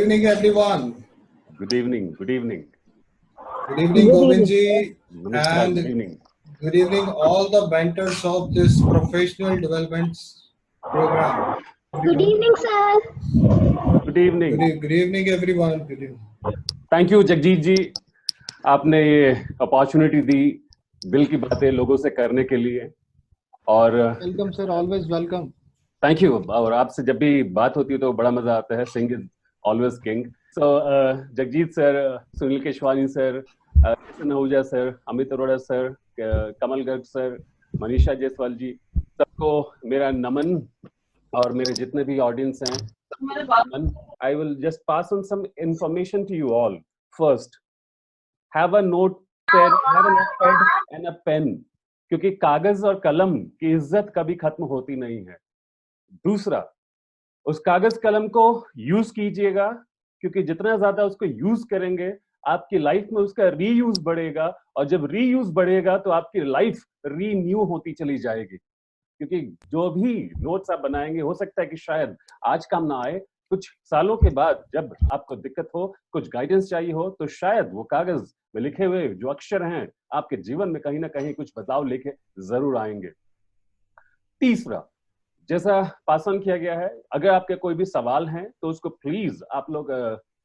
evening, everyone. Good evening. Good evening. Good evening, Govindji, Namaskar. Good and evening. good evening, all the mentors of this professional development program. Good evening, sir. Good evening. Good evening, everyone. Good evening. Thank you Jagjit ji, आपने ये opportunity दी दिल की बातें लोगों से करने के लिए। और welcome sir, always welcome. Thank you. और आपसे जब भी बात होती है तो बड़ा मजा आता है। Singh is always king. So Jagjit sir, Sunil Keshwani sir, Kishan Ahuja sir, Amit Arora sir, Kamal Garg sir, Manisha Jaiswal ji, सबको मेरा नमन। और मेरे जितने भी ऑडियंस हैं, I will just pass on some information to you all. First, have a notepad and a pen, क्योंकि कागज और कलम की इज्जत कभी खत्म होती नहीं है। दूसरा, उस कागज कलम को यूज कीजिएगा, क्योंकि जितना ज्यादा उसको यूज करेंगे आपकी लाइफ में उसका रीयूज बढ़ेगा, और जब रीयूज बढ़ेगा तो आपकी लाइफ रीन्यू होती चली जाएगी। क्योंकि जो भी नोट्स आप बनाएंगे हो सकता है कि शायद आज काम ना आए, कुछ सालों के बाद जब आपको दिक्कत हो, कुछ गाइडेंस चाहिए हो, तो शायद वो कागज में लिखे हुए जो अक्षर हैं आपके जीवन में कहीं ना कहीं कुछ बदलाव लेके जरूर आएंगे। तीसरा, जैसा पास ऑन किया गया है, अगर आपके कोई भी सवाल हैं तो उसको प्लीज आप लोग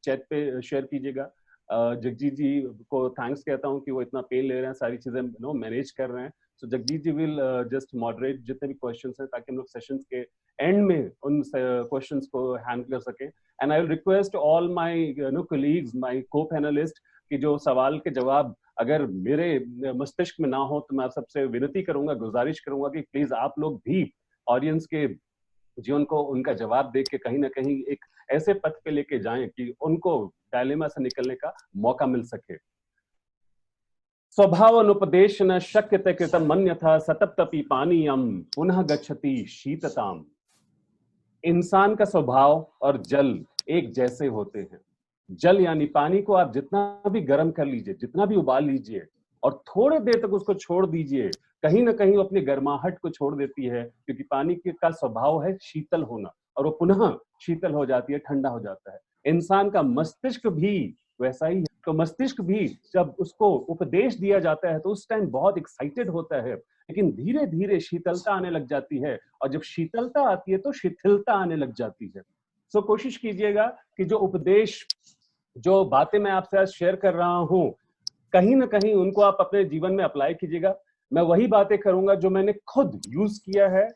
चैट पे शेयर कीजिएगा। जगजीत जी को थैंक्स कहता हूं कि वो इतना पेन ले रहे हैं, सारी चीजें मैनेज कर रहे हैं। सो जगजीत जी विल जस्ट मॉडरेट जितने भी क्वेश्चंस हैं, ताकि हम लोग सेशंस के एंड में उन क्वेश्चंस को हैंडल कर सके। And I will request all my colleagues, my को पैनलिस्ट, कि जो सवाल के जवाब अगर मेरे मस्तिष्क में ना हो तो मैं आप सबसे विनती करूंगा, गुजारिश करूंगा कि प्लीज आप लोग भी ऑडियंस के जीवन को उनका जवाब दे के कहीं ना कहीं एक ऐसे पथ पे लेके जाएं कि उनको डायलेमा से निकलने का मौका मिल सके। स्वभावनुपदेशन शक्यते कृतं मन्यथा सतप्तपि पानीयं पुनः गच्छति शीतताम। इंसान का स्वभाव और जल एक जैसे होते हैं। जल यानी पानी को आप जितना भी गर्म कर लीजिए, जितना भी उबाल लीजिए और थोड़े देर तक उसको छोड़ दीजिए, कहीं ना कहीं वो अपनी गर्माहट को छोड़ देती है, क्योंकि पानी का स्वभाव है शीतल होना, और वो पुनः शीतल हो जाती है, ठंडा हो जाता है। इंसान का मस्तिष्क भी वैसा ही है। तो मस्तिष्क भी जब उसको उपदेश दिया जाता है तो उस टाइम बहुत एक्साइटेड होता है, लेकिन धीरे धीरे शीतलता आने लग जाती है, और जब शीतलता आती है तो शिथिलता आने लग जाती है। सो कोशिश कीजिएगा कि जो उपदेश, जो बातें मैं आपसे आज शेयर कर रहा हूं, कहीं ना कहीं उनको आप अपने जीवन में अप्लाई कीजिएगा। मैं वही बातें करूंगा जो मैंने खुद यूज किया है,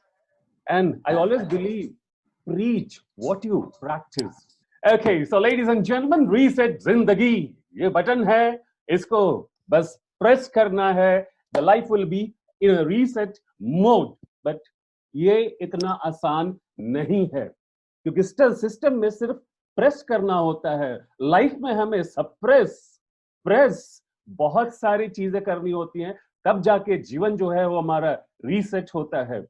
and I always believe preach what you practice. Okay, so ladies and gentlemen, reset जिंदगी ये बटन है, इसको बस प्रेस करना है। The life will be in a reset mode, but ये इतना आसान नहीं है, क्योंकि सिस्टम में सिर्फ प्रेस करना होता है। लाइफ में हमें प्रेस बहुत सारी चीजें करनी होती हैं, तब जाके जीवन जो है वो हमारा रीसेट होता है।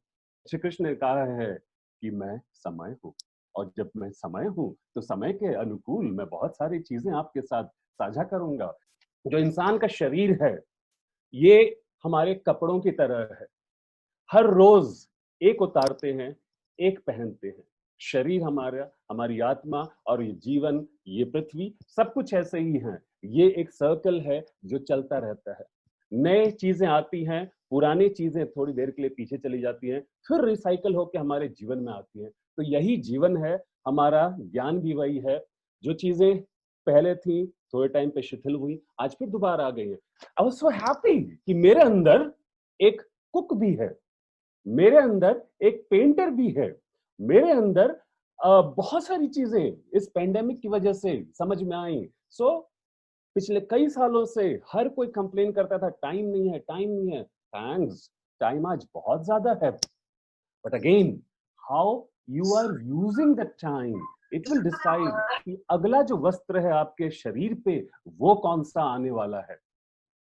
श्री कृष्ण ने कहा है कि मैं समय हूं, और जब मैं समय हूं तो समय के अनुकूल मैं बहुत सारी चीजें आपके साथ साझा करूंगा। जो इंसान का शरीर है ये हमारे कपड़ों की तरह है, हर रोज एक उतारते हैं, एक पहनते हैं। शरीर हमारा, हमारी आत्मा और ये जीवन, ये पृथ्वी, सब कुछ ऐसे ही है। ये एक सर्कल है जो चलता रहता है। नए चीजें आती हैं, पुरानी चीजें थोड़ी देर के लिए पीछे चली जाती हैं, फिर रिसाइकल होकर हमारे जीवन में आती हैं। तो यही जीवन है हमारा। ज्ञान भी वही है। जो चीजें पहले थी थोड़े टाइम पे शिथिल हुई, आज फिर दोबारा आ गई है। आई वाज सो हैप्पी कि मेरे अंदर एक कुक भी है, मेरे अंदर एक पेंटर भी है, मेरे अंदर बहुत सारी चीजें इस पेंडेमिक की वजह से समझ में आई। सो पिछले कई सालों से हर कोई कंप्लेन करता था, टाइम नहीं है, टाइम नहीं है। थैंक्स, टाइम आज बहुत ज्यादा है, but again how you are using the time, it will decide कि अगला जो वस्त्र है आपके शरीर पे वो कौन सा आने वाला है।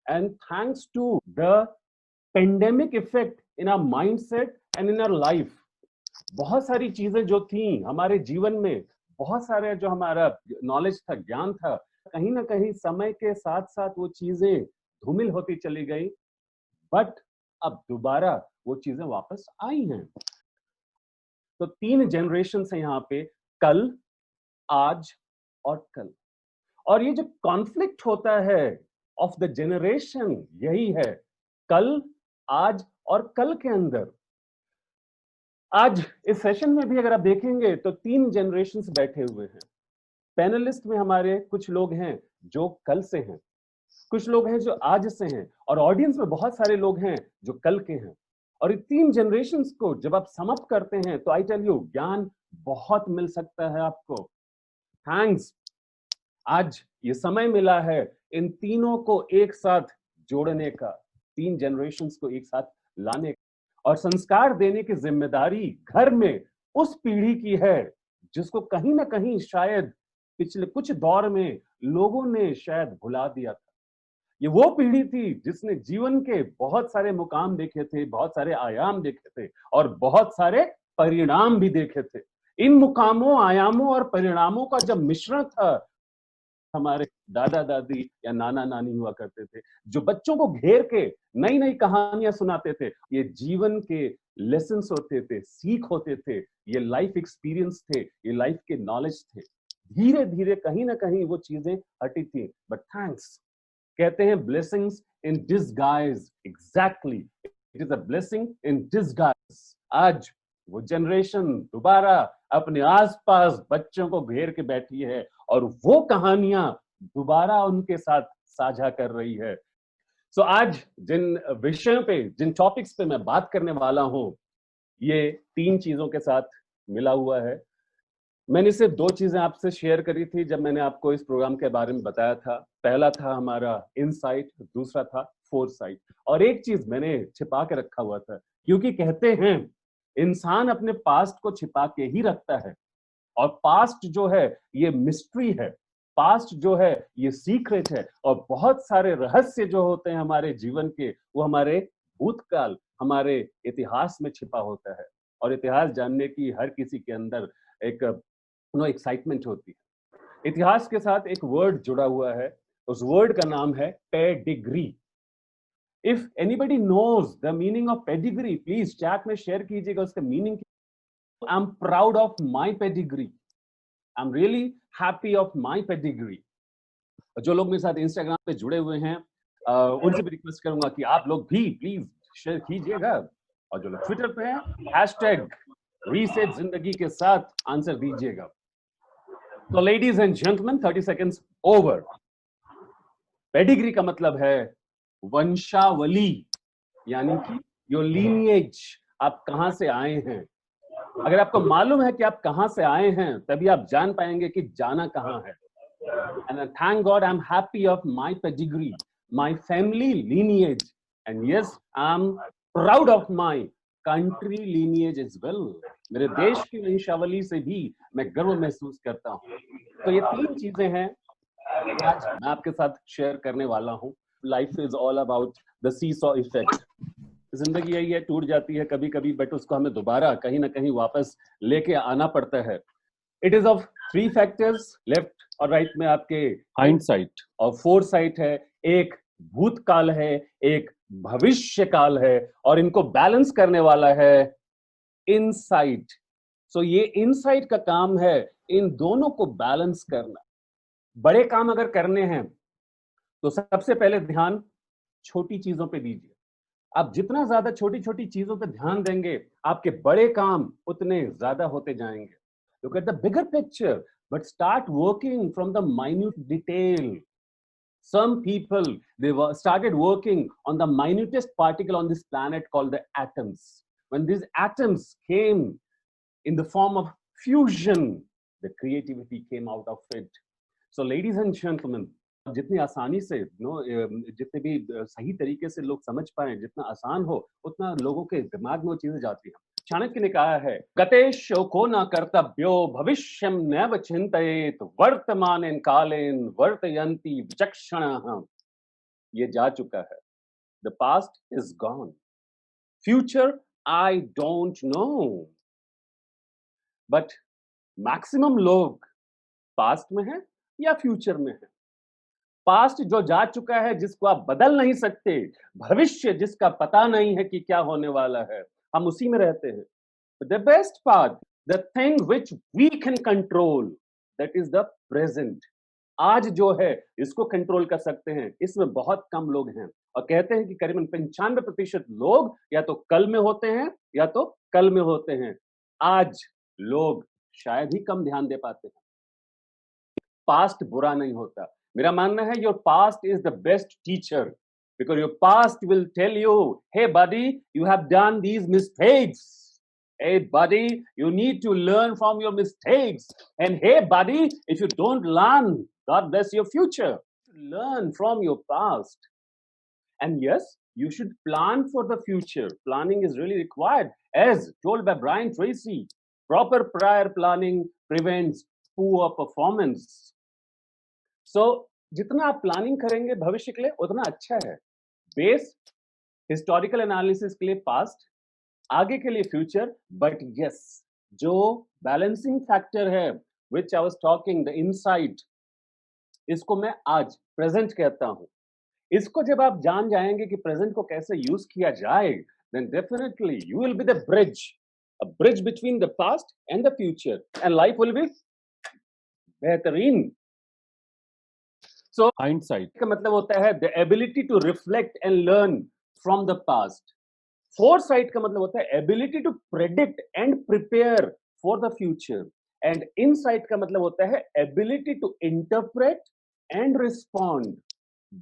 And thanks to the pandemic effect in our mindset and in our life, बहुत सारी चीजें जो थी हमारे जीवन में, बहुत सारे जो हमारा नॉलेज था, ज्ञान था, कहीं ना कहीं समय के साथ साथ वो चीजें धूमिल होती चली गई, बट अब दोबारा वो चीजें वापस आई हैं। तो 3 जनरेशन है यहाँ पे, कल, आज और कल। और ये जो कॉन्फ्लिक्ट होता है ऑफ द जनरेशन, यही है कल, आज और कल के अंदर। आज इस सेशन में भी अगर आप देखेंगे तो 3 जनरेशंस बैठे हुए हैं। पैनलिस्ट में हमारे कुछ लोग हैं जो कल से हैं, कुछ लोग हैं जो आज से हैं, और ऑडियंस में बहुत सारे लोग हैं जो कल के हैं। और ये 3 जनरेशंस को जब आप सम अप करते हैं तो आई टेल यू, ज्ञान बहुत मिल सकता है आपको। थैंक्स, आज ये समय मिला है इन तीनों को एक साथ जोड़ने का, 3 जनरेशंस को एक साथ लाने का। और संस्कार देने की जिम्मेदारी घर में उस पीढ़ी की है जिसको कहीं ना कहीं शायद पिछले कुछ दौर में लोगों ने शायद भुला दिया था। ये वो पीढ़ी थी जिसने जीवन के बहुत सारे मुकाम देखे थे, बहुत सारे आयाम देखे थे और बहुत सारे परिणाम भी देखे थे। इन मुकामों, आयामों और परिणामों का जब मिश्रण था, हमारे दादा दादी या नाना नानी हुआ करते थे जो बच्चों को घेर के नई नई कहानियां सुनाते थे। ये जीवन के लेसन्स होते थे, सीख होते थे, ये लाइफ एक्सपीरियंस थे, ये लाइफ के नॉलेज थे। धीरे धीरे कहीं ना कहीं वो चीजें हटी थी, बट थैंक्स, कहते हैं blessings in disguise. Exactly, it is a blessing in disguise. आज वो जनरेशन दोबारा अपने आसपास बच्चों को घेर के बैठी है और वो कहानियां दोबारा उनके साथ साझा कर रही है। सो आज जिन विषयों पे, जिन टॉपिक्स पे मैं बात करने वाला हूं, ये 3 चीजों के साथ मिला हुआ है। मैंने सिर्फ 2 चीजें आपसे शेयर करी थी जब मैंने आपको इस प्रोग्राम के बारे में बताया था। पहला था हमारा इनसाइट, दूसरा था फोरसाइट, और एक चीज मैंने छिपा के रखा हुआ था, क्योंकि कहते हैं इंसान अपने पास्ट को छिपा के ही रखता है, और पास्ट जो है ये मिस्ट्री है, पास्ट जो है ये सीक्रेट है, और बहुत सारे रहस्य जो होते हैं हमारे जीवन के, वो हमारे भूतकाल, हमारे इतिहास में छिपा होता है। और इतिहास जानने की हर किसी के अंदर एक एक्साइटमेंट होती है। इतिहास के साथ एक वर्ड जुड़ा हुआ है, उस वर्ड का नाम है pedigree. If anybody knows the meaning of pedigree, please chat में शेयर कीजिएगा उसका meaning. I am proud of my pedigree, I am really happy of my pedigree. जो लोग मेरे साथ इंस्टाग्राम पे जुड़े हुए हैं, उनसे भी रिक्वेस्ट करूंगा कि आप लोग भी प्लीज शेयर कीजिएगा, और जो लोग ट्विटर पे हैं, हैशटैग रीसेट जिंदगी के साथ आंसर दीजिएगा। तो ladies and gentleman, 30 seconds over. Pedigree का मतलब है वंशावली, यानी कि योर लीनिएज, आप कहां से आए हैं। अगर आपको मालूम है कि आप कहां से आए हैं, तभी आप जान पाएंगे कि जाना कहां है। And thank God I'm happy of my pedigree, my family lineage, and yes, I'm proud of my country lineage as well. मेरे देश की वंशावली से भी मैं गर्व महसूस करता हूँ। तो ये 3 चीजें हैं आज मैं आपके साथ शेयर करने वाला हूँ। Life is all about the seesaw effect. जिंदगी यही है, टूट जाती है कभी कभी, बट उसको हमें दोबारा कहीं ना कहीं वापस लेके आना पड़ता है। It is of 3 factors, left और राइट में आपके हाइंडसाइट और फोरसाइट है, एक भूतकाल है, एक भविष्य काल है, और इनको बैलेंस करने वाला है इनसाइट। सो ये इनसाइट का काम है इन दोनों को बैलेंस करना। बड़े काम अगर करने हैं तो सबसे पहले ध्यान छोटी चीजों पे दीजिए। आप जितना ज्यादा छोटी छोटी चीजों पे ध्यान देंगे, आपके बड़े काम उतने ज्यादा होते जाएंगे। Look at the bigger picture, but start working from the minute detail. Some people, started working on the minutest particle on this planet called the atoms. When these atoms came in the form of fusion, the creativity came out of it. So ladies and gentlemen, जितनी आसानी से जितने भी सही तरीके से लोग समझ पाए, जितना आसान हो उतना लोगों के दिमाग में वो चीजें जाती हैं। चाणक्य ने कहा है, गते शोको न कर्तव्यो भविष्यम नैव चिंतयेत वर्तमानेन कालेन वर्तयन्ति विचक्षणाः। ये जा चुका है, the past is gone, future I don't know, but maximum लोग पास्ट में हैं या फ्यूचर में हैं। पास्ट जो जा चुका है, जिसको आप बदल नहीं सकते, भविष्य जिसका पता नहीं है कि क्या होने वाला है, हम उसी में रहते हैं। The best part, the thing which we can control, that is the present, आज जो है इसको कंट्रोल कर सकते हैं, इसमें बहुत कम लोग हैं। और कहते हैं कि करीबन 95% लोग या तो कल में होते हैं या तो कल में होते हैं। आज लोग शायद ही कम ध्यान दे पाते हैं। पास्ट बुरा नहीं होता। मेरा मानना है your past is the best teacher, because your past will tell you, hey buddy, you have done these mistakes. Hey buddy, you need to learn from your mistakes. And hey buddy, if you don't learn, God bless your future. Learn from your past. And yes, you should plan for the future. Planning is really required. As told by Brian Tracy, proper prior planning prevents poor performance. So, जितना आप planning करेंगे भविष्य के लिए उतना अच्छा है. Base historical analysis के लिए पास्ट, आगे के लिए फ्यूचर. बट यस, जो बैलेंसिंग फैक्टर है which I was talking, the insight, इसको मैं आज प्रेजेंट कहता हूं. इसको जब आप जान जाएंगे कि प्रेजेंट को कैसे यूज किया जाए, then definitely you will be the bridge, a bridge between the past and the future, and life will be बेहतरीन. So hindsight का मतलब होता है the ability to reflect and learn from the past. Foresight का मतलब होता है ability to predict and prepare for the future. And insight का मतलब होता है ability to interpret and respond.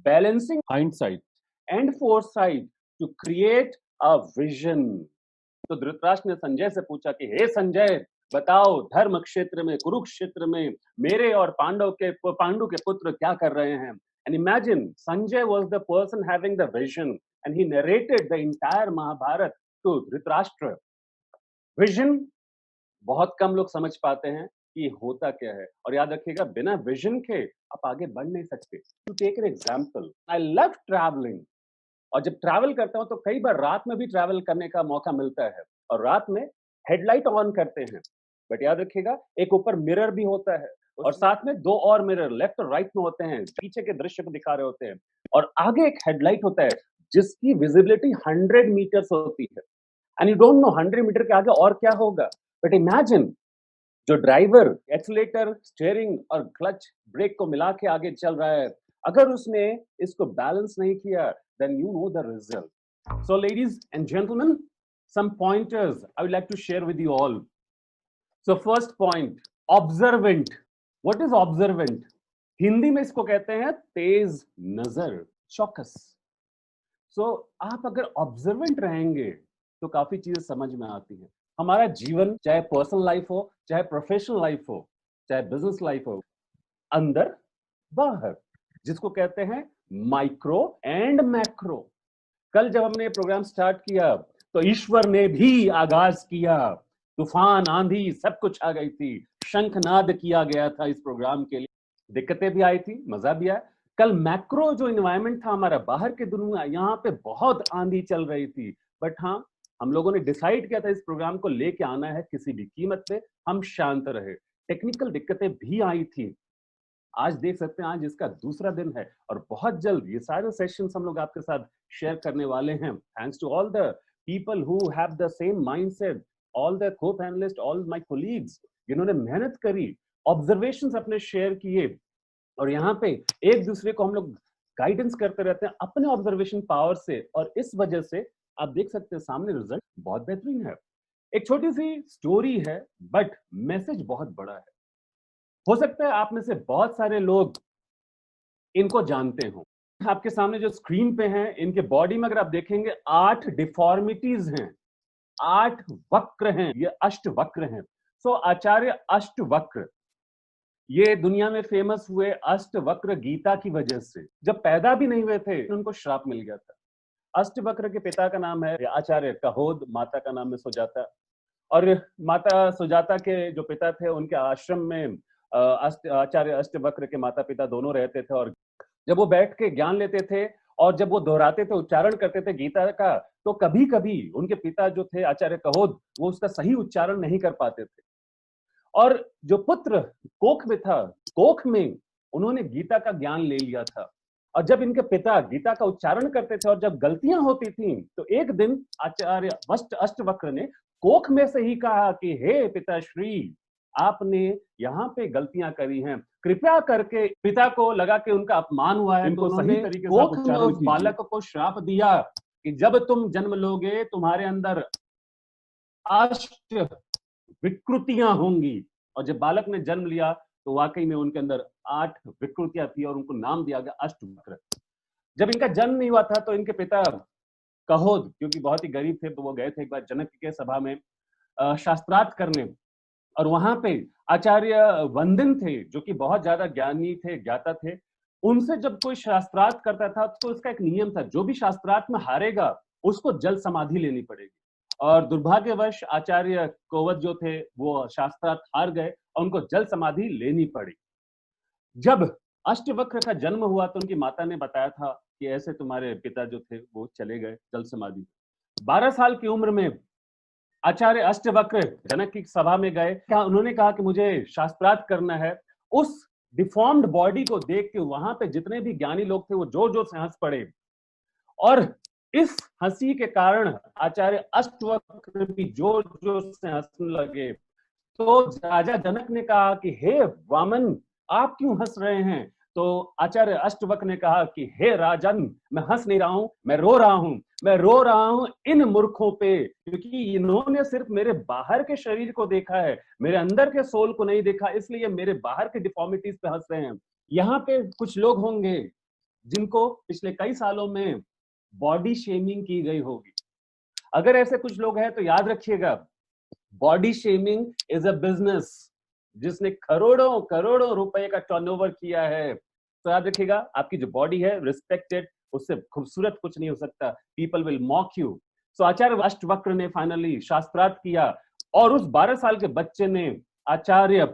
Balancing hindsight and foresight to create a vision. तो धृतराष्ट्र ने संजय से पूछा कि हे संजय, बताओ धर्म क्षेत्र में, कुरुक्षेत्र में मेरे और पांडु के पुत्र क्या कर रहे हैं. And imagine, Sanjay was the person having the vision, and he narrated the entire Mahabharata to Dhritarashtra. Vision बहुत कम लोग समझ पाते हैं कि होता क्या है. और याद रखिएगा, बिना विजन के आप आगे बढ़ नहीं सकते. To take an example, I love traveling. और जब ट्रैवल करता हूं तो कई बार रात में भी ट्रैवल करने का मौका मिलता है, और रात में हेडलाइट ऑन करते हैं. बट याद रखिएगा, एक ऊपर मिरर भी होता है, और साथ में दो और मिरर लेफ्ट और राइट में होते हैं, पीछे के दृश्य को दिखा रहे होते हैं. और आगे एक हेडलाइट होता है जिसकी विजिबिलिटी 100 मीटर्स होती है. And you don't know 100 metre के आगे और क्या होगा. बट इमेजिन, जो ड्राइवर एक्सीलेटर, स्टीयरिंग और क्लच ब्रेक को मिला के आगे चल रहा है, अगर उसने इसको बैलेंस नहीं किया, then you know the result. So ladies and gentlemen, some pointers I would like to share with you all. So first point, observant. What is observant? Hindi में इसको कहते हैं तेज नजर, चौकस. So आप अगर observant रहेंगे तो काफी चीजें समझ में आती हैं. हमारा जीवन, चाहे पर्सनल लाइफ हो, चाहे प्रोफेशनल लाइफ हो, चाहे बिजनेस लाइफ हो, अंदर बाहर, जिसको कहते हैं माइक्रो एंड मैक्रो. कल जब हमने प्रोग्राम स्टार्ट किया तो ईश्वर ने भी आगाज किया. तूफान, आंधी, सब कुछ आ गई थी. शंखनाद किया गया था इस प्रोग्राम के लिए. दिक्कतें भी आई थी, मजा भी आया. कल मैक्रो जो एनवायरनमेंट था हमारा, बाहर के दुनिया, यहाँ पे बहुत आंधी चल रही थी. बट हाँ, हम लोगों ने डिसाइड किया था इस प्रोग्राम को लेके आना है किसी भी कीमत पे. हम शांत रहे. टेक्निकल दिक्कतें भी आई थी. आज देख सकते हैं, आज इसका दूसरा दिन है, और बहुत जल्द ये सारे सेशंस हम लोग आपके साथ शेयर करने वाले हैं. Thanks to all the people who have the same mindset, all the co-panelist, all my colleagues, जिन्होंने मेहनत करी, ऑब्जर्वेशंस अपने शेयर किए, और यहाँ पे एक दूसरे को हम लोग गाइडेंस करते रहते हैं अपने ऑब्जर्वेशन पावर से. और इस वजह से आप देख सकते हैं सामने रिजल्ट बहुत बेहतरीन है. एक छोटी सी स्टोरी है, बट मैसेज बहुत बड़ा है. हो सकता है आप में से बहुत सारे लोग इनको जानते हो. आपके सामने जो स्क्रीन पे हैं, इनके बॉडी में अगर आप देखेंगे 8 डिफॉर्मिटीज हैं, 8 वक्र हैं. ये अष्टवक्र हैं. सो आचार्य अष्टवक्र ये दुनिया में फेमस हुए अष्टवक्र गीता की वजह से. जब पैदा भी नहीं हुए थे उनको श्राप मिल गया था. अष्टवक्र के पिता का नाम है आचार्य कहोद, माता का नाम है सुजाता. और माता सुजाता के जो पिता थे, उनके आश्रम में आचार्य अष्टवक्र के माता पिता दोनों रहते थे. और जब वो बैठ के ज्ञान लेते थे और जब वो दोहराते थे, उच्चारण करते थे गीता का, तो कभी कभी उनके पिता जो थे आचार्य कहोद, वो उसका सही उच्चारण नहीं कर पाते थे. और जो पुत्र कोख में था, कोख में उन्होंने गीता का ज्ञान ले लिया था. और जब इनके पिता गीता का उच्चारण करते थे और जब गलतियां होती थी, तो एक दिन आचार्य अष्टवक्र ने कोख में से ही कहा कि हे पिताश्री, आपने यहाँ पे गलतियां करी हैं, कृपया करके पिता को लगा कि उनका अपमान हुआ है, तो सही तरीके से कोख में उस बालक को श्राप दिया कि जब तुम जन्म लोगे तुम्हारे अंदर अष्ट विकृतियां होंगी। और जब बालक ने जन्म लिया तो वाकई में उनके अंदर 8 विकृतियां थी और उनको नाम दिया गया अष्टवक्र। जब इनका जन्म नहीं हुआ था तो इनके पिता कहोद, क्योंकि बहुत ही गरीब थे, तो वो गए थे एक बार जनक के सभा में शास्त्रार्थ करने। और वहां पे आचार्य वंदिन थे जो कि बहुत ज्यादा ज्ञानी थे, ज्ञाता थे। उनसे जब कोई शास्त्रार्थ करता था तो उसका एक नियम था, जो भी शास्त्रार्थ में हारेगा उसको जल समाधि लेनी पड़ेगी। और दुर्भाग्यवश आचार्य कोवत जो थे वो शास्त्रार्थ हार गए और उनको जल समाधि लेनी पड़ी। जब अष्टवक्र का जन्म हुआ तो उनकी माता ने बताया था कि ऐसे तुम्हारे पिता जो थे वो चले गए जल समाधि। 12 साल की उम्र में आचार्य अष्टवक्र जनक की सभा में गए। क्या उन्होंने कहा कि मुझे शास्त्रार्थ करना है। उस डिफॉर्म्ड बॉडी को देख के वहां पे जितने भी ज्ञानी लोग थे वो जोर जोर से हंस पड़े। और इस हंसी के कारण आचार्य अष्टवक्र भी जोर जोर से हंसने लगे। तो राजा जनक ने कहा कि हे वामन, आप क्यों हंस रहे हैं। तो आचार्य अष्टवक्र ने कहा कि हे राजन, मैं हंस नहीं रहा हूं, मैं रो रहा हूं। मैं रो रहा हूं इन मूर्खों पे, क्योंकि इन्होंने सिर्फ मेरे बाहर के शरीर को देखा है, मेरे अंदर के सोल को नहीं देखा, इसलिए मेरे बाहर के डिफॉर्मिटीज पे हंस रहे हैं। यहाँ पे कुछ लोग होंगे जिनको पिछले कई सालों में बॉडी शेमिंग की गई होगी। अगर ऐसे कुछ लोग हैं तो याद रखिएगा, body shaming is a business जिसने करोड़ों करोड़ों रुपए का टर्नओवर किया है। तो याद रखिएगा, आपकी जो बॉडी है रिस्पेक्टेड, उससे खूबसूरत कुछ नहीं हो सकता। People will mock you. So Acharya Ashtavakra ने फाइनली शास्त्रार्थ किया और उस 12 साल के बच्चे ने आचार्य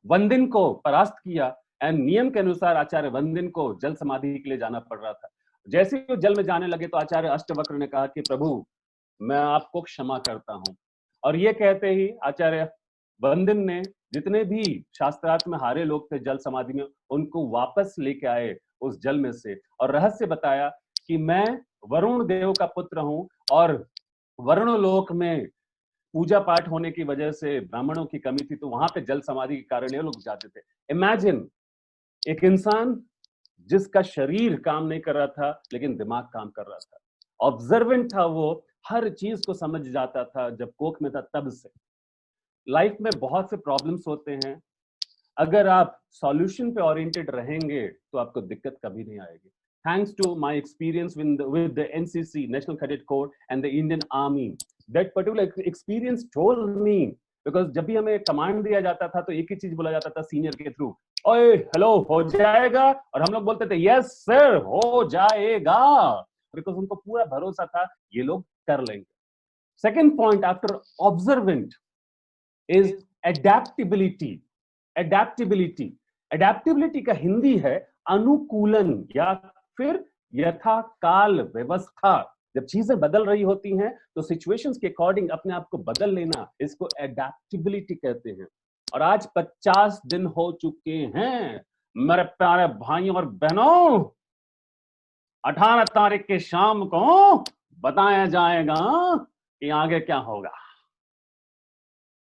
वंदिन को परास्त किया। एंड नियम के अनुसार आचार्य वंदिन को जल समाधि के लिए जाना पड़ रहा था। जैसे ही वो जल में जाने लगे तो आचार्य अष्टवक्र ने कहा कि प्रभु, मैं आपको क्षमा करता हूं। और ये कहते ही आचार्य वंदिन ने जितने भी शास्त्रार्थ में हारे लोग थे जल समाधि में, उनको वापस लेके आए उस जल में से और रहस्य बताया कि मैं वरुण देव का पुत्र हूं और वरुण लोक में पूजा पाठ होने की वजह से ब्राह्मणों की कमी थी, तो वहां पे जल समाधि के कारण ये लोग जाते थे। इमेजिन, एक इंसान जिसका शरीर काम नहीं कर रहा था लेकिन दिमाग काम कर रहा था, ऑब्जर्वेंट था, वो हर चीज को समझ जाता था जब कोख में था तब से। लाइफ में बहुत से प्रॉब्लम्स होते हैं, अगर आप सॉल्यूशन पे ओरिएंटेड रहेंगे तो आपको दिक्कत कभी नहीं आएगी। Thanks to my experience with the NCC, national cadet corps and the Indian army, that particular experience told me, because जब भी हमें कमांड दिया जाता था तो एक ही चीज बोला जाता था सीनियर के थ्रू, ओए हेलो हो जाएगा, और हम लोग बोलते थे यस सर हो जाएगा, बिकॉज उनको पूरा भरोसा था ये लोग कर लेंगे। Second point after observant is adaptability. adaptability adaptability का हिंदी है अनुकूलन या फिर यथा काल व्यवस्था। जब चीजें बदल रही होती हैं तो सिचुएशंस के अकॉर्डिंग अपने आप को बदल लेना, इसको एडेप्टेबिलिटी कहते हैं। और आज 50 दिन हो चुके हैं मेरे प्यारे भाइयों और बहनों। 18 तारीख के शाम को बताया जाएगा कि आगे क्या होगा।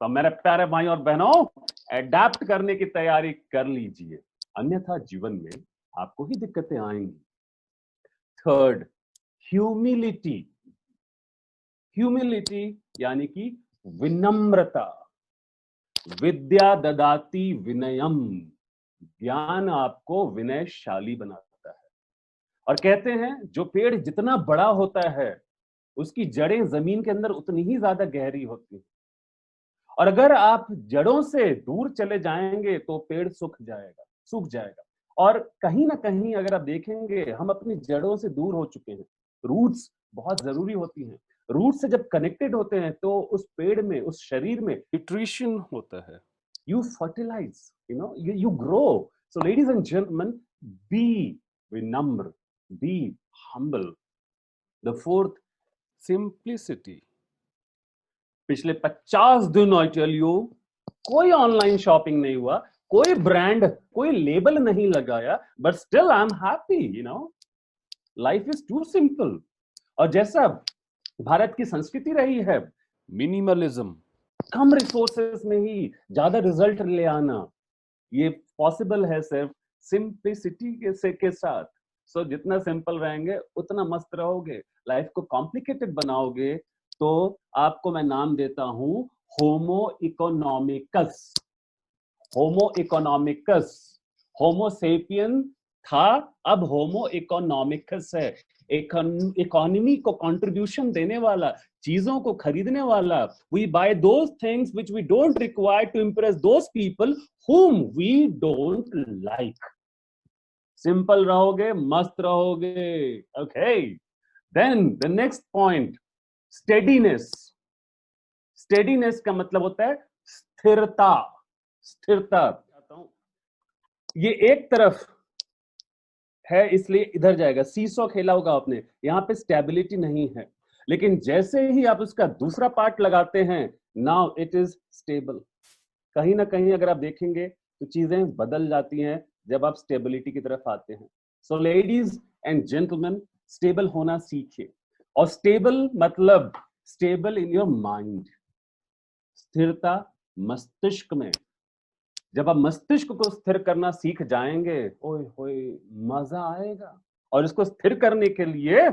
तो मेरे प्यारे भाई और बहनों, एडेप्ट करने की तैयारी कर लीजिए, अन्यथा जीवन में आपको ही दिक्कतें आएंगी। Third, humility. ह्यूमिलिटी यानी कि विनम्रता। विद्या ददाति विनयम, ज्ञान आपको विनयशाली बनाता है। और कहते हैं जो पेड़ जितना बड़ा होता है उसकी जड़ें जमीन के अंदर उतनी ही ज्यादा गहरी होती हैं, और अगर आप जड़ों से दूर चले जाएंगे तो पेड़ सूख जाएगा। और कहीं ना कहीं अगर आप देखेंगे हम अपनी जड़ों से दूर हो चुके हैं। रूट्स बहुत जरूरी होती हैं। रूट से जब कनेक्टेड होते हैं तो उस पेड़ में, उस शरीर में न्यूट्रिशन होता है, you fertilise, you grow. So ladies and gentleman, be विनम्र, be humble. The fourth, simplicity. पिछले 50 दिन आई टेल यू, कोई ऑनलाइन शॉपिंग नहीं हुआ, कोई ब्रांड, कोई लेबल नहीं लगाया, but still I am happy. Life is too simple. और जैसा भारत की संस्कृति रही है, मिनिमलिज्म, कम रिसोर्सेस में ही ज्यादा रिजल्ट ले आना, ये पॉसिबल है सिर्फ सिंप्लिसिटी के साथ। सो जितना सिंपल रहेंगे उतना मस्त रहोगे। लाइफ को कॉम्प्लिकेटेड बनाओगे तो आपको मैं नाम देता हूं homo economicus. Homo economicus, homo sapien था, अब होमो इकोनॉमिकस है। इकोनॉमी को कंट्रीब्यूशन देने वाला, चीजों को खरीदने वाला। We buy those things which we don't require to impress those people whom we don't like. Simple रहोगे, मस्त रहोगे। Okay, then the next point, steadiness. Steadiness का मतलब होता है स्थिरता। स्थिरता, ये एक तरफ है इसलिए इधर जाएगा। सीसो खेला होगा आपने, यहां पे स्टेबिलिटी नहीं है, लेकिन जैसे ही आप उसका दूसरा पार्ट लगाते हैं, नाउ इट इज स्टेबल। कहीं ना कहीं अगर आप देखेंगे तो चीजें बदल जाती हैं जब आप स्टेबिलिटी की तरफ आते हैं। सो लेडीज एंड जेंटलमैन, स्टेबल होना सीखिए। और स्टेबल मतलब स्टेबल इन योर माइंड, स्थिरता मस्तिष्क में। जब आप मस्तिष्क को स्थिर करना सीख जाएंगे, ओए होए मजा आएगा। और इसको स्थिर करने के लिए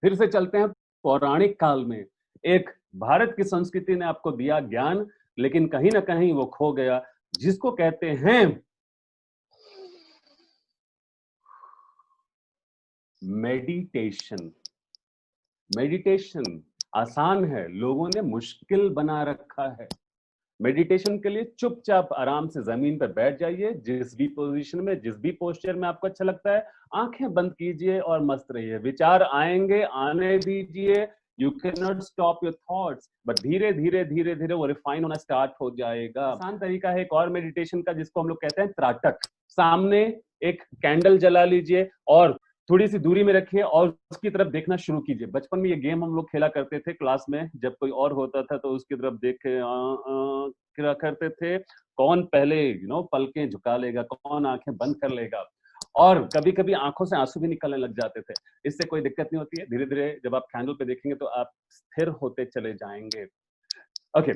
फिर से चलते हैं पौराणिक काल में। एक भारत की संस्कृति ने आपको दिया ज्ञान, लेकिन कहीं ना कहीं वो खो गया, जिसको कहते हैं मेडिटेशन। मेडिटेशन आसान है, लोगों ने मुश्किल बना रखा है। मेडिटेशन के लिए चुपचाप आराम से जमीन पर बैठ जाइए, जिस भी पोजीशन में, जिस भी पोस्चर में आपको अच्छा लगता है, आंखें बंद कीजिए और मस्त रहिए। विचार आएंगे, आने दीजिए। You can not stop your thoughts, but धीरे धीरे धीरे धीरे वो रिफाइन होना स्टार्ट हो जाएगा। आसान तरीका है एक और मेडिटेशन का, जिसको हम लोग कहते हैं त्राटक। सामने एक कैंडल जला लीजिए और थोड़ी सी दूरी में रखिए और उसकी तरफ देखना शुरू कीजिए। बचपन में ये गेम हम लोग खेला करते थे क्लास में, जब कोई और होता था तो उसकी तरफ देख के करते थे, कौन पहले पलकें झुका लेगा, कौन आंखें बंद कर लेगा। और कभी कभी आंखों से आंसू भी निकलने लग जाते थे। इससे कोई दिक्कत नहीं होती है, धीरे धीरे जब आप कैंडल पे देखेंगे तो आप स्थिर होते चले जाएंगे। ओके,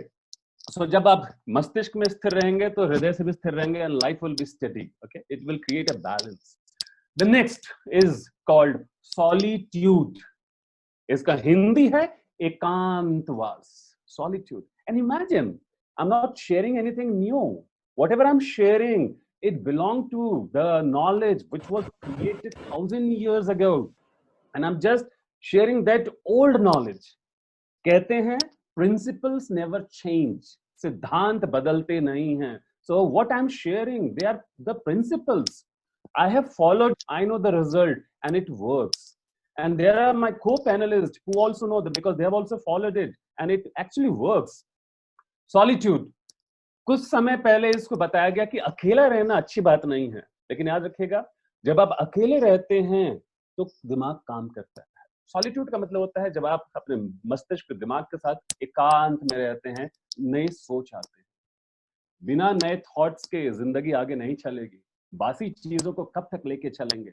सो जब आप मस्तिष्क में स्थिर रहेंगे तो हृदय से भी स्थिर रहेंगे, and life will be steady. Okay, it will create a balance. The next is called solitude. इसका हिंदी है एकांतवास, solitude. And imagine, I'm not sharing anything new. Whatever I'm sharing, it belongs to the knowledge which was created 1,000 years ago. And I'm just sharing that old knowledge. कहते हैं principles never change. सिद्धांत बदलते नहीं हैं. So what I'm sharing, they are the principles. I have followed, I know the result, and it works. And there are my co-panelists who also know that because they have also followed it, and it actually works. Solitude. कुछ समय पहले इसको बताया गया कि अकेला रहना अच्छी बात नहीं है, लेकिन याद रखिएगा, जब आप अकेले रहते हैं तो दिमाग काम करता है। सॉलिट्यूड का मतलब होता है जब आप अपने मस्तिष्क दिमाग के साथ एकांत में रहते हैं, नई सोच आते हैं। बिना नए थॉट्स के जिंदगी आगे नहीं चलेगी। बासी चीजों को कब तक लेके चलेंगे?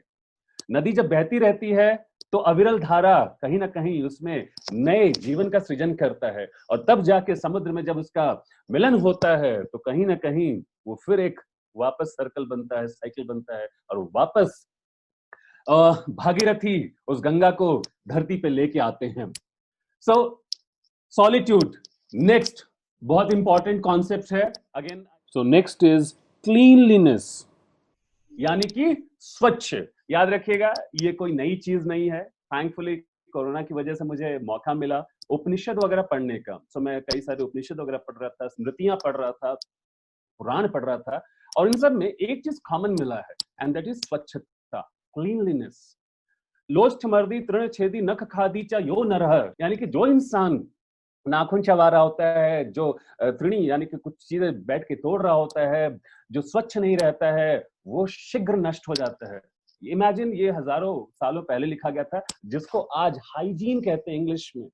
नदी जब बहती रहती है तो अविरल धारा कहीं ना कहीं उसमें नए जीवन का सृजन करता है, और तब जाके समुद्र में जब उसका मिलन होता है तो कहीं ना कहीं वो फिर एक वापस सर्कल बनता है, साइकिल बनता है, और वापस भागीरथी उस गंगा को धरती पे लेके आते हैं। सो सॉलिट्यूड नेक्स्ट बहुत इंपॉर्टेंट कॉन्सेप्ट है again. So next is cleanliness, यानी कि स्वच्छ। याद रखिएगा, ये कोई नई चीज नहीं है। थैंकफुली कोरोना की वजह से मुझे मौका मिला उपनिषद वगैरह पढ़ने का। सो मैं कई सारे उपनिषद वगैरह पढ़ रहा था, स्मृतियां पढ़ रहा था, पुराण पढ़ रहा था, और इन सब में एक चीज कॉमन मिला है, एंड दैट इज स्वच्छता, क्लीनलीनेस। लोष्ठ मर्दी तृण छेदी नख खादी चा यो नरह, यानी कि जो इंसान नाखून चबा रहा होता है, जो तृणी यानी कि कुछ चीजें बैठ के तोड़ रहा होता है, जो स्वच्छ नहीं रहता है, वो शीघ्र नष्ट हो जाता है। इमेजिन, ये हजारों सालों पहले लिखा गया था, जिसको आज हाइजीन कहते हैं इंग्लिश में।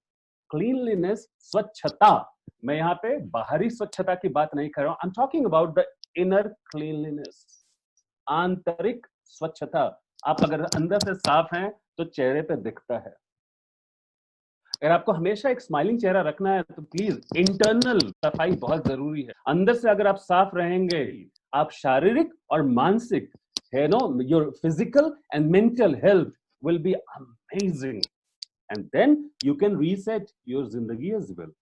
क्लीनलीनेस, स्वच्छता। मैं यहाँ पे बाहरी स्वच्छता की बात नहीं कर रहा हूं, I am talking about the inner cleanliness, आंतरिक स्वच्छता। आप अगर अंदर से साफ हैं तो चेहरे पे दिखता है। अगर आपको हमेशा एक स्माइलिंग चेहरा रखना है तो प्लीज इंटरनल सफाई बहुत जरूरी है। अंदर से अगर आप साफ रहेंगे, आप शारीरिक और मानसिक, है no, your physical and mental health will be amazing, and then you can reset your जिंदगी एज वेल।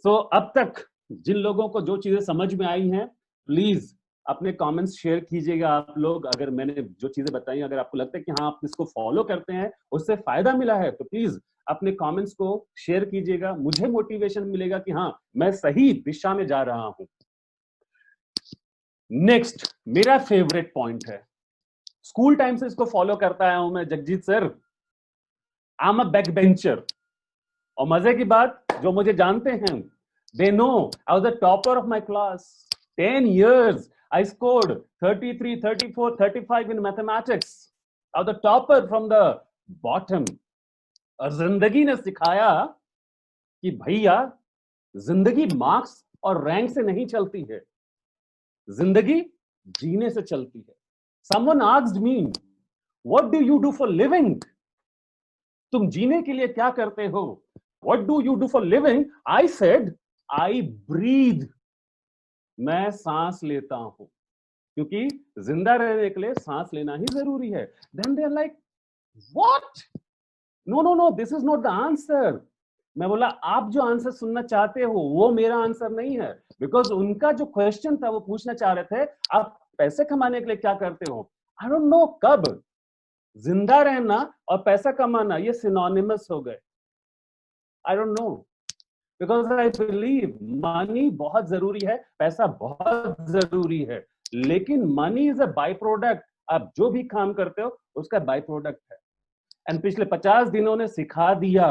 सो अब तक जिन लोगों को जो चीजें समझ में आई हैं, प्लीज अपने कमेंट्स शेयर कीजिएगा। आप लोग, अगर मैंने जो चीजें बताई, अगर आपको लगता है कि हाँ आप इसको फॉलो करते हैं, उससे फायदा मिला है, तो प्लीज अपने कमेंट्स को शेयर कीजिएगा। मुझे मोटिवेशन मिलेगा कि हाँ मैं सही दिशा में जा रहा हूं। नेक्स्ट मेरा फेवरेट पॉइंट है, स्कूल टाइम से इसको फॉलो करता आया हूं मैं, Jagjit sir. I am a back bencher, और मजे की बात, जो मुझे जानते हैं, they know I was the topper of my class. 10 years I scored 33, 34, 35 in mathematics. I was the topper from the bottom. और जिंदगी ने सिखाया कि भैया, जिंदगी मार्क्स और रैंक से नहीं चलती है, जिंदगी जीने से चलती है। Someone asked me, what do you do for living? तुम जीने के लिए क्या करते हो? What do you do for living? I said, I breathe. मैं सांस लेता हूं, क्योंकि जिंदा रहने के लिए सांस लेना ही जरूरी है। Then they are like, what? No, no, no, this is not the answer. मैं बोला, आप जो आंसर सुनना चाहते हो वो मेरा आंसर नहीं है, बिकॉज उनका जो क्वेश्चन था वो पूछना चाह रहे थे, आप पैसे कमाने के लिए क्या करते हो? आई डोंट नो कब जिंदा रहना और पैसा कमाना ये सिनोनिमस हो गए। I don't know, because I believe money बहुत जरूरी है, पैसा बहुत जरूरी है, लेकिन money is a by product. आप जो भी काम करते हो उसका बाई प्रोडक्ट है। एंड पिछले 50 दिनों ने सिखा दिया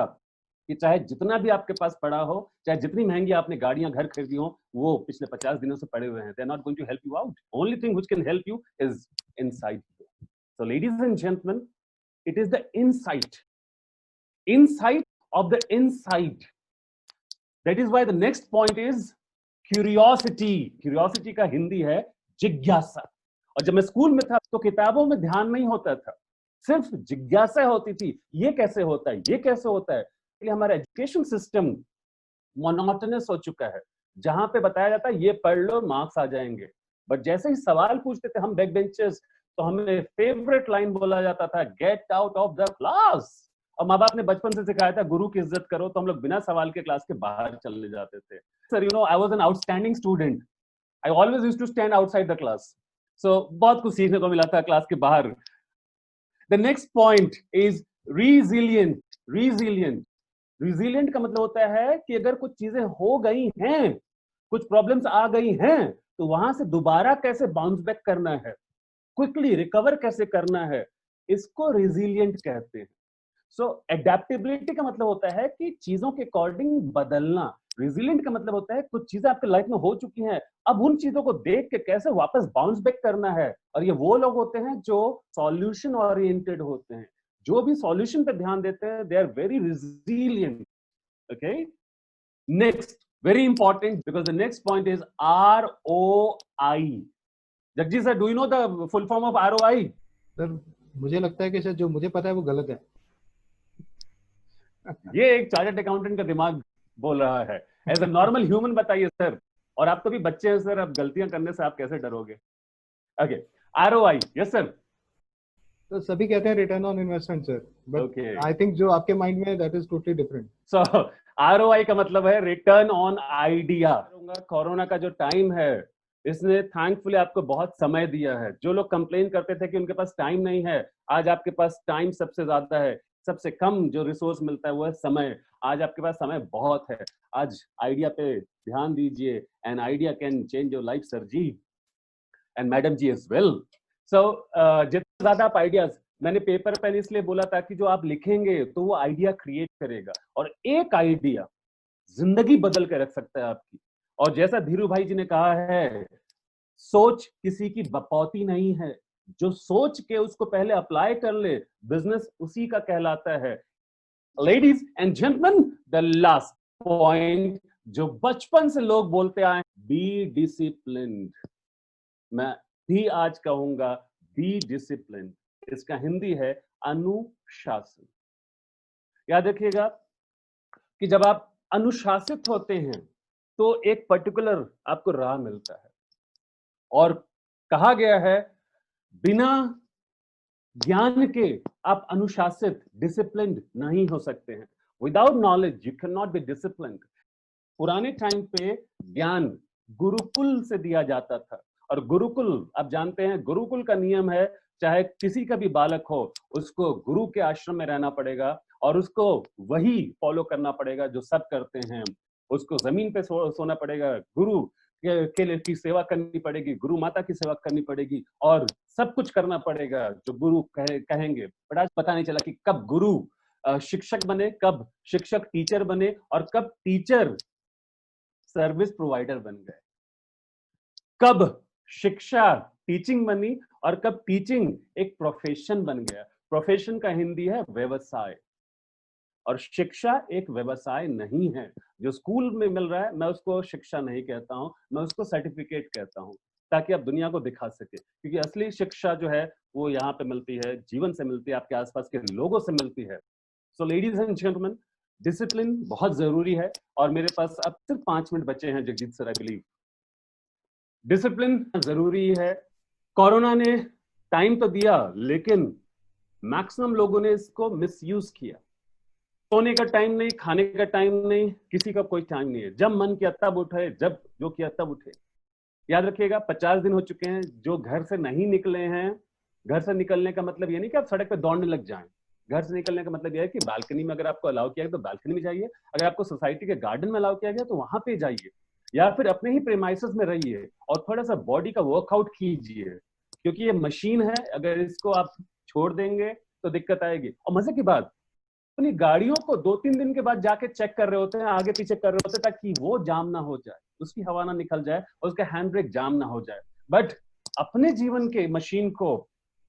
कि चाहे जितना भी आपके पास पड़ा हो, चाहे जितनी महंगी आपने गाड़ियां घर खरीदी हो, वो पिछले 50 दिनों से पड़े हुए हैं। They are not going to help you out. Only thing which can help you is inside you. So ladies and gentleman, it is the insight of the inside. That is why the next point is curiosity का हिंदी है जिज्ञासा। और जब मैं school में था तो किताबों में ध्यान नहीं होता था, सिर्फ जिज्ञासा होती थी, ये कैसे होता है, ये कैसे होता है। इसलिए हमारा एजुकेशन सिस्टम मोनोटोनस हो चुका है, जहां पे बताया जाता है ये पढ़ लो मार्क्स आ जाएंगे, बट जैसे ही सवाल पूछते थे हम बैक बेंचर्स, तो हमें फेवरेट लाइन बोला जाता था, get out of the class. और माँ बाप ने बचपन से सिखाया था गुरु की इज्जत करो, तो हम लोग बिना सवाल के क्लास के बाहर चले जाते थे। Sir, you know, I was an outstanding student. I always used to stand outside the class. So बहुत कुछ सीखने को मिला था क्लास के बाहर। The next point is resilient. Resilient का मतलब होता है कि अगर कुछ चीजें हो गई हैं, कुछ प्रॉब्लम्स आ गई हैं, तो वहां से दोबारा कैसे बाउंस बैक करना है, क्विकली रिकवर कैसे करना है, इसको रिजिलियंट कहते हैं। सो एडेप्टेबिलिटी का मतलब होता है कि चीजों के अकॉर्डिंग बदलना। रिजिलियंट का मतलब होता है कुछ चीजें आपके लाइफ में हो चुकी हैं, अब उन चीजों को देख के कैसे वापस बाउंस बैक करना है। और ये वो लोग होते हैं जो सॉल्यूशन ओरिएंटेड होते हैं, जो भी सॉल्यूशन पे ध्यान देते हैं, they are very resilient. Okay, next very important, because the next point is ROI। Jagjit sir, do you know the full form of ROI? Sir, मुझे लगता है कि सर जो मुझे पता है वो गलत है। ये एक चार्टर्ड अकाउंटेंट का दिमाग बोल रहा है। एज अ नॉर्मल ह्यूमन बताइए सर, और आप तो भी बच्चे हैं सर, अब गलतियां करने से आप कैसे डरोगे? Okay, ROI, yes sir. तो सभी कहते हैं return on investment sir, but okay, I think जो आपके माइंड में है that is totally different. So ROI का मतलब है रिटर्न ऑन आइडिया। कोरोना का जो टाइम है, इसने थैंकफुली आपको बहुत समय दिया है। जो लोग कंप्लेन करते थे कि उनके पास टाइम नहीं है, आज आपके पास टाइम सबसे ज्यादा है। सबसे कम जो रिसोर्स मिलता है वो है समय। आज आपके पास समय बहुत है। आज आइडिया पे ध्यान दीजिए, an idea can change your life sir ji, and madam ji as well. So जितना ज्यादा आप आइडियाज, मैंने पेपर पेन इसलिए बोला था कि जो आप लिखेंगे तो वो आइडिया क्रिएट करेगा, और एक आइडिया जिंदगी बदल के रख सकता है आपकी। और जैसा धीरू भाई जी ने कहा है, सोच किसी की बपौती नहीं है, जो सोच के उसको पहले अप्लाई कर ले, बिजनेस उसी का कहलाता है। Ladies and gentleman, the last point जो बचपन से लोग बोलते आए, बी डिसिप्लिन्ड। मैं भी आज कहूंगा बी डिसिप्लिन। इसका हिंदी है अनुशासन। याद रखिएगा, कि जब आप अनुशासित होते हैं तो एक पर्टिकुलर आपको राह मिलता है, और कहा गया है बिना ज्ञान के आप अनुशासित डिसिप्लिन्ड नहीं हो सकते हैं। Without knowledge you can not be disciplined. पुराने टाइम पे ज्ञान गुरुकुल से दिया जाता था, और गुरुकुल आप जानते हैं, गुरुकुल का नियम है चाहे किसी का भी बालक हो उसको गुरु के आश्रम में रहना पड़ेगा और उसको वही फॉलो करना पड़ेगा जो सब करते हैं। उसको जमीन पे सोना पड़ेगा, गुरु के लिए की सेवा करनी पड़ेगी, गुरु माता की सेवा करनी पड़ेगी, और सब कुछ करना पड़ेगा जो गुरु कहेंगे। बट आज पता नहीं चला कि कब गुरु शिक्षक बने, कब शिक्षक टीचर बने, और कब टीचर सर्विस प्रोवाइडर बन गए, कब शिक्षा टीचिंग बनी और कब टीचिंग एक प्रोफेशन बन गया। प्रोफेशन का हिंदी है व्यवसाय, और शिक्षा एक व्यवसाय नहीं है। जो स्कूल में मिल रहा है मैं उसको शिक्षा नहीं कहता हूं, मैं उसको सर्टिफिकेट कहता हूं, ताकि आप दुनिया को दिखा सके। क्योंकि असली शिक्षा जो है वो यहाँ पे मिलती है, जीवन से मिलती है, आपके आसपास के लोगों से मिलती है। सो लेडीज एंड जेंटलमैन, डिसिप्लिन बहुत जरूरी है। और मेरे पास अब सिर्फ 5 मिनट बचे हैं Jagjit sir, I believe discipline जरूरी है। कोरोना ने टाइम तो दिया, लेकिन मैक्सिमम लोगों ने इसको मिसयूज किया। सोने का टाइम नहीं, खाने का टाइम नहीं, किसी का कोई टाइम नहीं है। जब मन किया तब उठे, जब जो किया तब उठे। याद रखिएगा 50 दिन हो चुके हैं जो घर से नहीं निकले हैं। घर से निकलने का मतलब ये नहीं कि आप सड़क पे दौड़ने लग जाएं। घर से निकलने का मतलब यह है कि बालकनी में अगर आपको अलाउ किया गया तो बालकनी में जाइए, अगर आपको सोसाइटी के गार्डन में अलाउ किया गया तो वहां पे जाइए, या फिर अपने ही प्रेमाइसेस में रहिए और थोड़ा सा बॉडी का वर्कआउट कीजिए। क्योंकि ये मशीन है, अगर इसको आप छोड़ देंगे तो दिक्कत आएगी। और मजे की बात, अपनी गाड़ियों को 2-3 दिन के बाद जाके चेक कर रहे होते हैं, आगे पीछे कर रहे होते हैं, ताकि वो जाम ना हो जाए, उसकी हवा ना निकल जाए और उसका हैंड ब्रेक जाम ना हो जाए। बट अपने जीवन के मशीन को,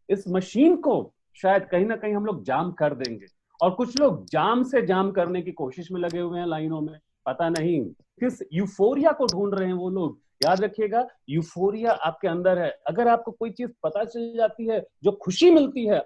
इस मशीन को शायद कहीं ना कहीं हम लोग जाम कर देंगे। और कुछ लोग जाम से जाम करने की कोशिश में लगे हुए हैं लाइनों में, पता नहीं किस यूफोरिया को ढूंढ रहे हैं वो लोग। याद रखिएगा, यूफोरिया आपके अंदर है। अगर आपको कोई चीज पता चल जाती है, जो खुशी मिलती है,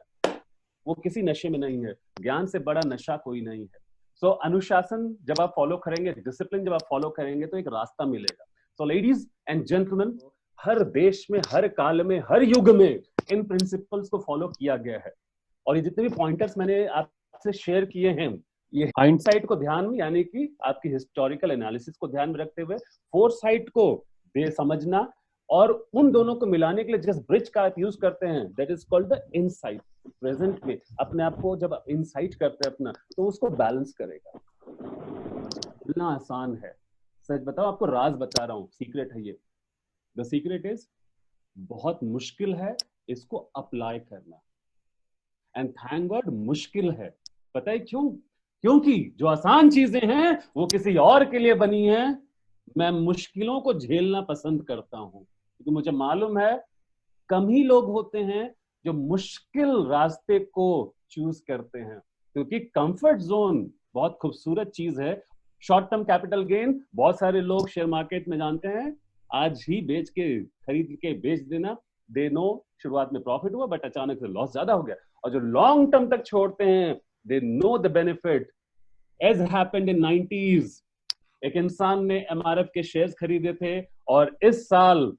वो किसी नशे में नहीं है। ज्ञान से बड़ा नशा कोई नहीं है। सो अनुशासन जब आप फॉलो करेंगे, डिसिप्लिन जब आप फॉलो करेंगे, तो एक रास्ता मिलेगा। सो लेडीज एंड जेंटलमैन, हर देश में, हर काल में, हर युग में इन प्रिंसिपल्स को फॉलो किया गया है। और ये जितने भी पॉइंटर्स मैंने आपसे शेयर किए हैं, ये हाइंडसाइट को ध्यान में, यानी कि आपकी हिस्टोरिकल एनालिसिस को ध्यान में रखते हुए फोरसाइट को समझना, और उन दोनों को मिलाने के लिए जिस ब्रिज का आप यूज करते हैं, that is called the insight. Present में अपने आप को जब इनसाइट करते हैं अपना, तो उसको बैलेंस करेगा। बोलना आसान है, सच बताओ, आपको राज बता रहा हूं, सीक्रेट है ये। द सीक्रेट इज, बहुत मुश्किल है इसको अप्लाई करना। एंड थैंक गॉड मुश्किल है। पता है क्यों? क्योंकि जो आसान चीजें हैं वो किसी और के लिए बनी हैं। मैं मुश्किलों को झेलना पसंद करता हूं, क्योंकि मुझे मालूम है कम ही लोग होते हैं जो मुश्किल रास्ते को चूज करते हैं। क्योंकि कंफर्ट जोन बहुत खूबसूरत चीज है। शॉर्ट टर्म कैपिटल गेन बहुत सारे लोग शेयर मार्केट में जानते हैं, आज ही बेच के, खरीद के बेच देना, दे नो शुरुआत में प्रॉफिट हुआ बट अचानक से लॉस ज्यादा हो गया। और जो लॉन्ग टर्म तक छोड़ते हैं, they know the benefit. As happened in 90s, एक इंसान ने एमआरएफ के शेयर्स खरीदे थे, और इस साल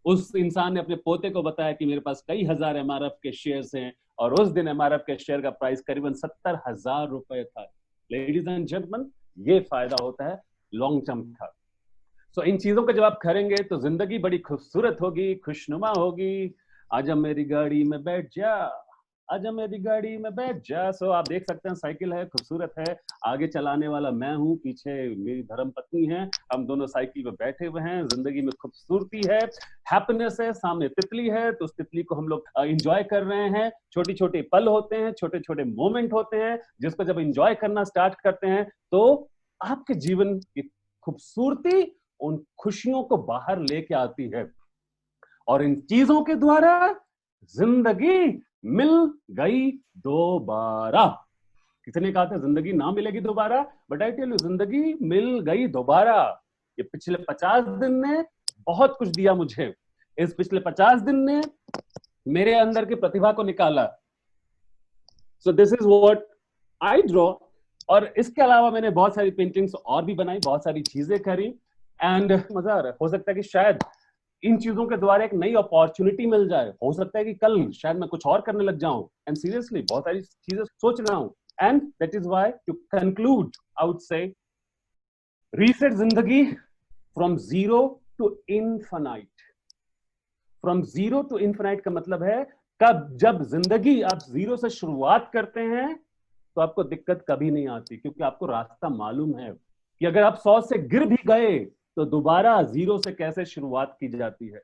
उस इंसान ने अपने पोते को बताया कि मेरे पास कई हजार एमआरएफ के शेयर्स हैं, और उस दिन एमआरएफ के शेयर का प्राइस करीबन 70,000 रुपए था। लेडीज एंड जेंटलमैन, ये फायदा होता है लॉन्ग टर्म का। सो इन चीजों को जब आप करेंगे तो जिंदगी बड़ी खूबसूरत होगी, खुशनुमा होगी। आजा मेरी गाड़ी में बैठ जा, आजा मेरी गाड़ी में बैठ जा। सो आप देख सकते हैं साइकिल है, खूबसूरत है, आगे चलाने वाला मैं हूँ, पीछे मेरी धर्म पत्नी है, हम दोनों साइकिल पे बैठे हुए हैं। जिंदगी में खूबसूरती है, हैप्पीनेस है, सामने तितली है, तो उस तितली को हम लोग एंजॉय कर रहे हैं। छोटे छोटे पल होते हैं, छोटे छोटे मोमेंट होते हैं, जिसको जब एंजॉय करना स्टार्ट करते हैं तो आपके जीवन की खूबसूरती उन खुशियों को बाहर लेके आती है। और इन चीजों के द्वारा जिंदगी मिल गई दोबारा। किसी ने कहा था जिंदगी ना मिलेगी दोबारा, बट आई टेल यू, जिंदगी मिल गई दोबारा। ये पिछले 50 दिन ने बहुत कुछ दिया मुझे। इस पिछले 50 दिन ने मेरे अंदर की प्रतिभा को निकाला। So this is what I draw. और इसके अलावा मैंने बहुत सारी पेंटिंग्स और भी बनाई, बहुत सारी चीजें करी, एंड मजा आ रहा है। हो सकता है कि शायद इन चीजों के द्वारा एक नई अपॉर्चुनिटी मिल जाए, हो सकता है कि कल शायद मैं कुछ और करने लग जाऊं, एंड सीरियसली बहुत सारी चीजें सोच रहा हूं। And that is why to conclude I would say reset जिंदगी from zero to infinite. From zero to infinite का मतलब है कब जब जिंदगी आप जीरो से शुरुआत करते हैं तो आपको दिक्कत कभी नहीं आती, क्योंकि आपको रास्ता मालूम है कि अगर आप 100 से गिर भी गए तो दोबारा जीरो से कैसे शुरुआत की जाती है।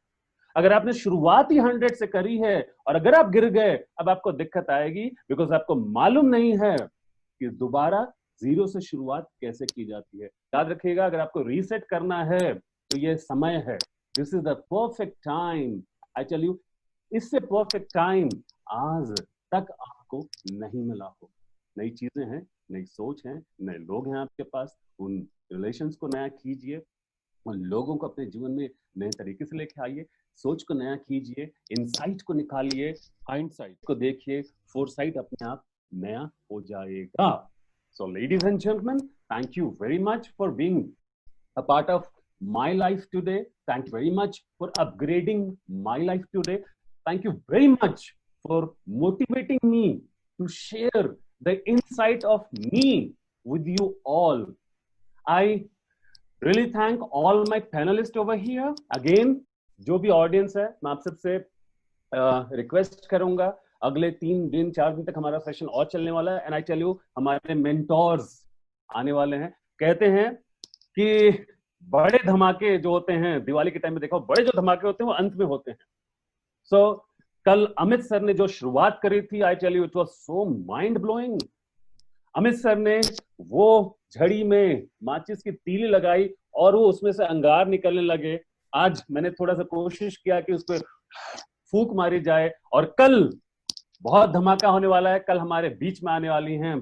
अगर आपने शुरुआत ही 100 से करी है और अगर आप गिर गए, अब आपको दिक्कत आएगी, बिकॉज आपको मालूम नहीं है कि दोबारा जीरो से शुरुआत कैसे की जाती है। याद रखिएगा, अगर आपको रीसेट करना है तो ये समय है, this is the perfect time. I tell you, इससे परफेक्ट टाइम आज तक आपको नहीं मिला हो। नई चीजें हैं, नई सोच है, नए लोग हैं आपके पास, उन रिलेशंस को नया कीजिए, उन लोगों को अपने जीवन में नए तरीके से लेके आइए, सोच को नया कीजिए, इनसाइट को निकालिए, हाइंडसाइट को देखिए, फोरसाइट अपने आप नया हो जाएगा। सो ladies and gentleman, thank you very much for being a part of my life today. Thank you very much for upgrading my life today. Thank you very much for motivating me to share the insight of me with you all. I really thank all my panelists over here. Again, जो भी audience है, मैं आप सबसे request करूंगा, अगले 3 दिन 4 दिन तक हमारा सेशन और चलने वाला है, एंड आई टेल यू हमारे मेंटोर्स आने वाले हैं। कहते हैं कि बड़े धमाके जो होते हैं दिवाली के टाइम में, देखो बड़े जो धमाके होते हैं वो अंत में होते हैं। सो कल अमित सर ने जो शुरुआत करी थी, I tell you it was so mind blowing. Amit sir ने वो झड़ी में माचिस की तीली लगाई और वो उसमें से अंगार निकलने लगे। आज मैंने थोड़ा सा कोशिश किया कि उस पर फूंक मारी जाए, और कल बहुत धमाका होने वाला है। कल हमारे बीच में आने वाली हैं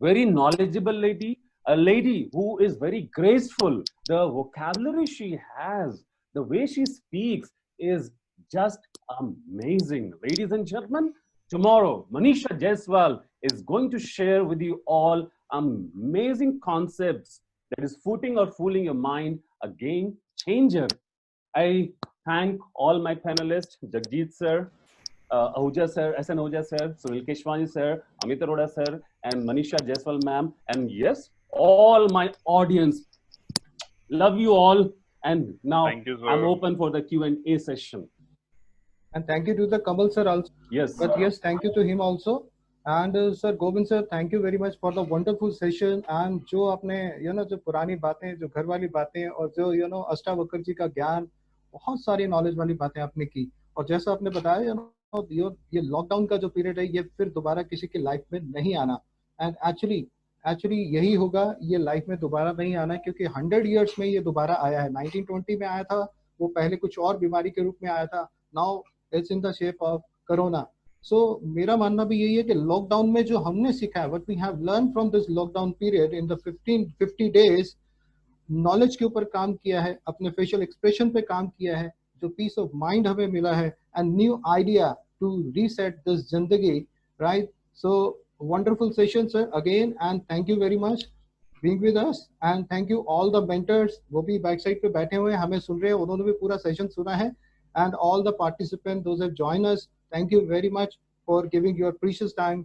very knowledgeable lady, a lady who is very graceful. The vocabulary she has, the way she speaks is just amazing. Ladies and gentlemen, tomorrow Manisha Jaiswal is going to share with you all amazing concepts that is footing or fooling your mind, a game changer. I thank all my panelists, Jagjit sir, Ahuja sir, SN Ahuja sir, Sunil Keshwani sir, Amit Arora sir, and Manisha Jaiswal ma'am, and yes, all my audience. Love you all, and now Thank you, sir. I'm open for the Q&A session. And thank you to the Kamal sir also. Yes. But yes, thank you to him also. And sir Govind sir, thank you very much for the wonderful session. And जो आपने जो पुरानी बातें, जो घर वाली बातें, और जो अष्टावक्र जी का ज्ञान, बहुत सारी नॉलेज वाली बातें आपने की। और जैसा आपने बताया ये लॉकडाउन का जो पीरियड है, ये फिर दोबारा किसी की लाइफ में नहीं आना। एंड एक्चुअली यही होगा, ये लाइफ में दोबारा नहीं आना, क्योंकि 100 ईयर्स में ये दोबारा आया है। 1920 में आया था, वो पहले कुछ और बीमारी के रूप में आया था, now it's in the shape of corona. So मेरा मानना भी यही है कि लॉकडाउन में जो हमने सीखा है, what we have learn from this lockdown period in the 50 days, knowledge के ऊपर काम किया है, अपने फेशियल एक्सप्रेशन पे काम किया है, जो पीस ऑफ माइंड हमें मिला है, and new idea to reset this जिंदगी, right? So wonderful session sir again, and thank you very much being with us, and thank you all the mentors, वो भी बैक साइड पे बैठे हुए हैं, हमें सुन रहे हैं, उन्होंने भी पूरा सेशन सुना है, and all the participants those have joined us, thank you very much for giving your precious time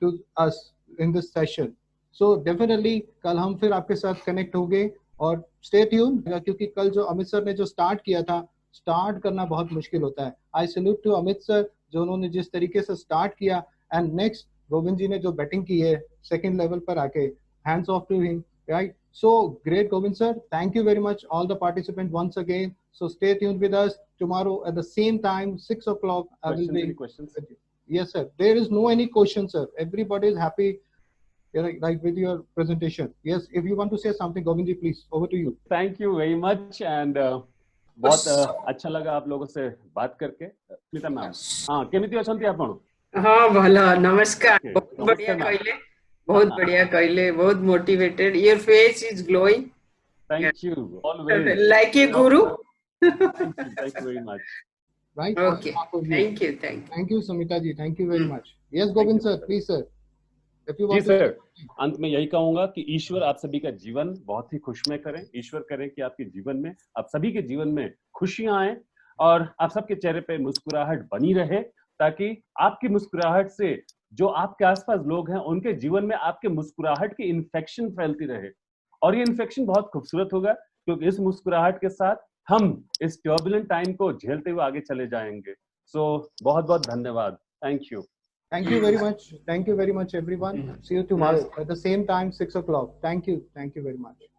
to us in this session. So definitely कल हम फिर आपके साथ कनेक्ट होंगे, और stay tuned, क्योंकि कल जो अमित सर ने जो स्टार्ट किया था, स्टार्ट करना बहुत मुश्किल होता है। I salute to Amit sir, जो उन्होंने जिस तरीके से स्टार्ट किया, एंड नेक्स्ट गोविंद जी ने जो बैटिंग की है सेकंड लेवल पर आके, hands off to him, right? So great Govind sir, thank you very much all the participant once again. So stay tuned with us tomorrow at the same time 6 o'clock. I will be questions. Yes sir, there is no any question sir, everybody is happy like with your presentation. Yes, if you want to say something Govind ji, please, over to you. Thank you very much, and बहुत अच्छा लगा आप लोगों से बात करके। Smita ma'am, हाँ केमिति अछंती आपण? हाँ भला, नमस्कार। Okay, बहुत बढ़िया नमस्कार, कहले, बहुत बढ़िया कहले, बहुत motivated, your face is glowing. Thank you always. Like a Guru. Thank you very much. Right? Okay, thank you, thank you. Thank you Samita ji, thank you very much. Yes Govind sir, please sir. If you जी want to, sir, अंत में यही कहूंगा कि ईश्वर आप सभी का जीवन बहुत ही खुशमय करें। ईश्वर करें कि आपके जीवन में, आप सभी के जीवन में खुशियां आए और आप सबके चेहरे पे मुस्कुराहट बनी रहे, ताकि आपकी मुस्कुराहट से जो आपके आसपास लोग हैं उनके जीवन में आपके मुस्कुराहट की इन्फेक्शन फैलती रहे। और ये इन्फेक्शन बहुत खूबसूरत होगा, क्योंकि इस मुस्कुराहट के साथ हम इस टर्बुलेंट टाइम को झेलते हुए आगे चले जाएंगे। सो बहुत बहुत धन्यवाद। Thank you. thank you very much. Thank you very much, everyone. See you tomorrow at the same time, 6 o'clock. Thank you. Thank you very much.